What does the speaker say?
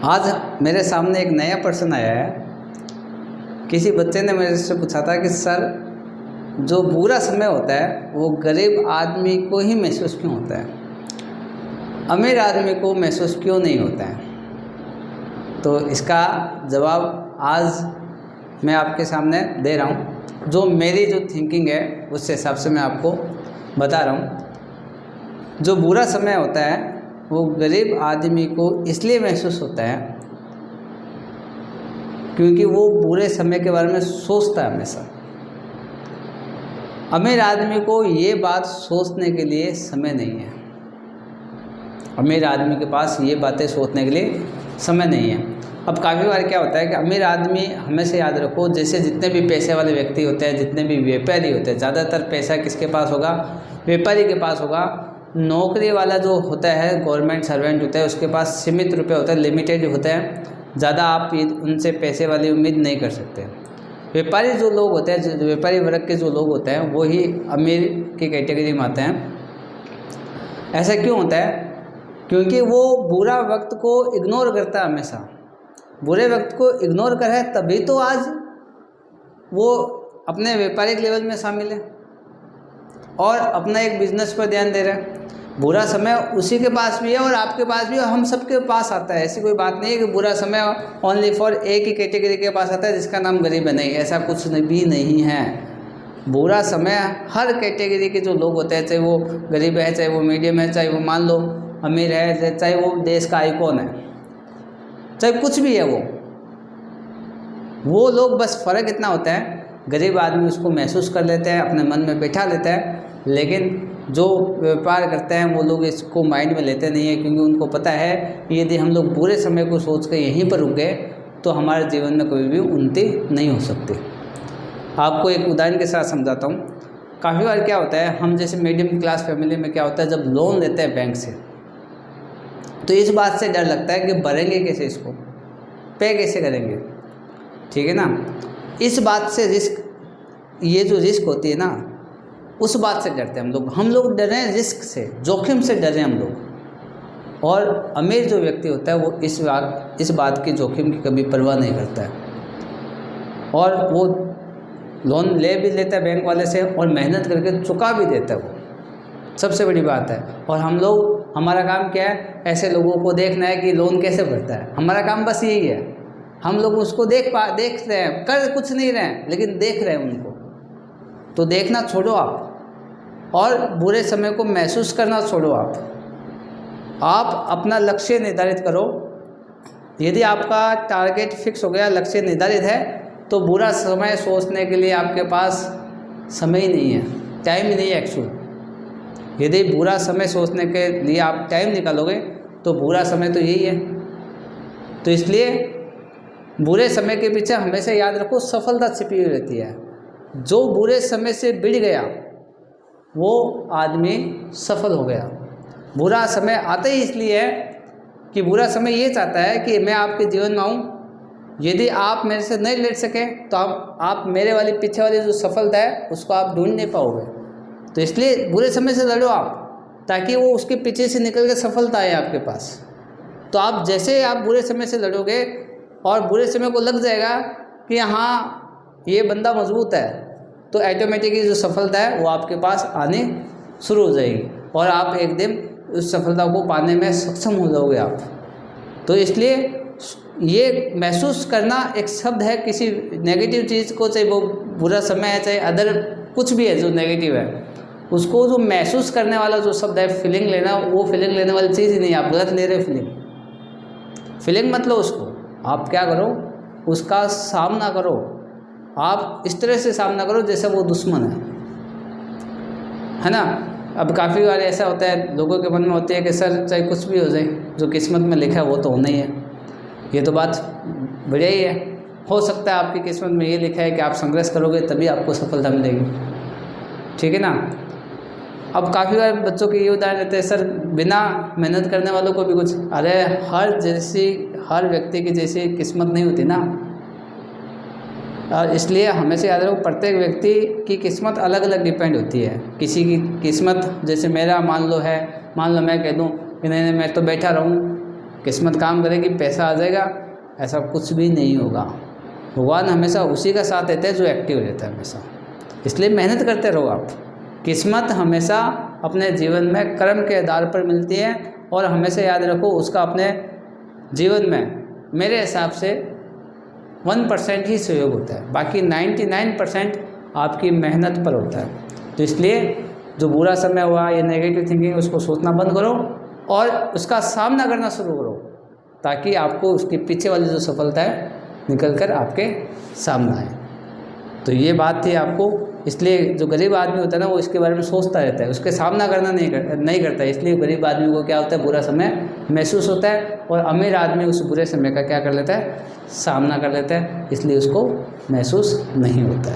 आज मेरे सामने एक नया पर्सन आया है। किसी बच्चे ने मेरे से पूछा था कि सर, जो बुरा समय होता है वो गरीब आदमी को ही महसूस क्यों होता है, अमीर आदमी को महसूस क्यों नहीं होता है। तो इसका जवाब आज मैं आपके सामने दे रहा हूँ। जो मेरी जो थिंकिंग है उस हिसाब से मैं आपको बता रहा हूँ। जो बुरा समय होता है वो गरीब आदमी को इसलिए महसूस होता है क्योंकि वो बुरे समय के बारे में सोचता है हमेशा। अमीर आदमी को ये बात सोचने के लिए समय नहीं है। अमीर आदमी के पास ये बातें सोचने के लिए समय नहीं है। अब काफ़ी बार क्या होता है कि अमीर आदमी, हमेशा याद रखो, जैसे जितने भी पैसे वाले व्यक्ति होते हैं, जितने भी व्यापारी होते हैं, ज़्यादातर पैसा किसके पास होगा? व्यापारी के पास होगा। नौकरी वाला जो होता है, गवर्नमेंट सर्वेंट होता है, उसके पास सीमित रुपए होते हैं, लिमिटेड होते हैं, ज़्यादा आप उनसे पैसे वाली उम्मीद नहीं कर सकते। व्यापारी जो लोग होते हैं, जो व्यापारी वर्ग के जो लोग होते हैं, वो ही अमीर की कैटेगरी में आते हैं। ऐसा क्यों होता है? क्योंकि वो बुरा वक्त को इग्नोर करता है हमेशा। बुरे वक्त को इग्नोर कर है तभी तो आज वो अपने व्यापारिक लेवल में शामिल है और अपना एक बिजनेस पर ध्यान दे रहे हैं। बुरा समय उसी के पास भी है और आपके पास भी है, हम सबके पास आता है। ऐसी कोई बात नहीं है कि बुरा समय ओनली फॉर एक ही कैटेगरी के पास आता है जिसका नाम गरीब है। नहीं, ऐसा कुछ भी नहीं है। बुरा समय हर कैटेगरी के जो लोग होते हैं, चाहे वो गरीब है, चाहे वो मीडियम है, चाहे वो मान लो अमीर है, चाहे वो देश का आइकॉन है, चाहे कुछ भी है, वो लोग, बस फ़र्क इतना होता है, गरीब आदमी उसको महसूस कर लेते हैं, अपने मन में बैठा लेते हैं, लेकिन जो व्यापार करते हैं वो लोग इसको माइंड में लेते नहीं है, क्योंकि उनको पता है कि यदि हम लोग बुरे समय को सोच कर यहीं पर रुक गए तो हमारे जीवन में कोई भी उन्नति नहीं हो सकती। आपको एक उदाहरण के साथ समझाता हूँ। काफ़ी बार क्या होता है, हम जैसे मीडियम क्लास फैमिली में क्या होता है, जब लोन लेते हैं बैंक से तो इस बात से डर लगता है कि भरेंगे कैसे, इसको पे कैसे करेंगे, ठीक है ना। इस बात से रिस्क, ये जो रिस्क होती है ना, उस बात से डरते हैं हम लोग। हम लोग डर रहे हैं रिस्क से, जोखिम से डर रहे हैं हम लोग। और अमीर जो व्यक्ति होता है वो इस बात की जोखिम की कभी परवाह नहीं करता है और वो लोन ले भी लेता है बैंक वाले से और मेहनत करके चुका भी देता है। वो सबसे बड़ी बात है। और हम लोग, हमारा काम क्या है? ऐसे लोगों को देखना है कि लोन कैसे भरता है। हमारा काम बस यही है। हम लोग उसको देख रहे हैं, कर कुछ नहीं रहे हैं, लेकिन देख रहे हैं उनको। तो देखना छोड़ो आप और बुरे समय को महसूस करना छोड़ो आप अपना लक्ष्य निर्धारित करो। यदि आपका टारगेट फिक्स हो गया, लक्ष्य निर्धारित है, तो बुरा समय सोचने के लिए आपके पास समय ही नहीं है, टाइम ही नहीं है एक्चुअल। यदि बुरा समय सोचने के लिए आप टाइम निकालोगे तो बुरा समय तो यही है। तो इसलिए बुरे समय के पीछे हमेशा याद रखो, सफलता छिपी हुई रहती है। जो बुरे समय से बिड़ गया वो आदमी सफल हो गया। बुरा समय आता ही इसलिए है कि बुरा समय ये चाहता है कि मैं आपके जीवन में आऊँ। यदि आप मेरे से नहीं लड़ सके तो आप मेरे वाली पीछे वाली जो सफलता है उसको आप ढूंढ नहीं पाओगे। तो इसलिए बुरे समय से लड़ो आप, ताकि वो उसके पीछे से निकल के सफलता आए आपके पास। तो आप जैसे आप बुरे समय से लड़ोगे और बुरे समय को लग जाएगा कि हाँ ये बंदा मजबूत है, तो ऑटोमेटिकली जो सफलता है वो आपके पास आने शुरू हो जाएगी और आप एक दिन उस सफलता को पाने में सक्षम हो जाओगे आप। तो इसलिए ये महसूस करना एक शब्द है किसी नेगेटिव चीज़ को, चाहे वो बुरा समय है, चाहे अदर कुछ भी है जो नेगेटिव है, उसको जो महसूस करने वाला जो शब्द है, फीलिंग लेना, वो फीलिंग लेने वाली चीज़ ही नहीं। आप गलत ले रहे फीलिंग मत लो उसको। आप क्या करो, उसका सामना करो। आप इस तरह से सामना करो जैसे वो दुश्मन है ना। अब काफ़ी बार ऐसा होता है, लोगों के मन में होती है कि सर चाहे कुछ भी हो जाए, जो किस्मत में लिखा है वो तो होना ही है। ये तो बात बढ़िया ही है। हो सकता है आपकी किस्मत में ये लिखा है कि आप संघर्ष करोगे तभी आपको सफलता मिलेगी, ठीक है ना। अब काफ़ी बार बच्चों के ये उदाहरण रहते हैं, सर बिना मेहनत करने वालों को भी कुछ, अरे हर व्यक्ति की जैसी किस्मत नहीं होती ना। और इसलिए हमेशा याद रखो, प्रत्येक व्यक्ति की किस्मत अलग अलग डिपेंड होती है। किसी की किस्मत, जैसे मेरा मान लो मैं कह दूं कि नहीं मैं तो बैठा रहूं, किस्मत काम करेगी, पैसा आ जाएगा, ऐसा कुछ भी नहीं होगा। भगवान हमेशा उसी का साथ देते हैं जो एक्टिव रहता है हमेशा। इसलिए मेहनत करते रहो आप। किस्मत हमेशा अपने जीवन में कर्म के आधार पर मिलती है, और हमेशा याद रखो उसका अपने जीवन में मेरे हिसाब से 1% ही सहयोग होता है, बाकी 99% आपकी मेहनत पर होता है। तो इसलिए जो बुरा समय हुआ या नेगेटिव थिंकिंग, उसको सोचना बंद करो और उसका सामना करना शुरू करो, ताकि आपको उसके पीछे वाली जो सफलता है निकल कर आपके सामने आए। तो ये बात थी आपको। इसलिए जो गरीब आदमी होता है ना, वो इसके बारे में सोचता रहता है, उसके सामना करना नहीं करता। इसलिए गरीब आदमी को क्या होता है, बुरा समय महसूस होता है, और अमीर आदमी उस बुरे समय का क्या कर लेता है, सामना कर लेता है, इसलिए उसको महसूस नहीं होता है।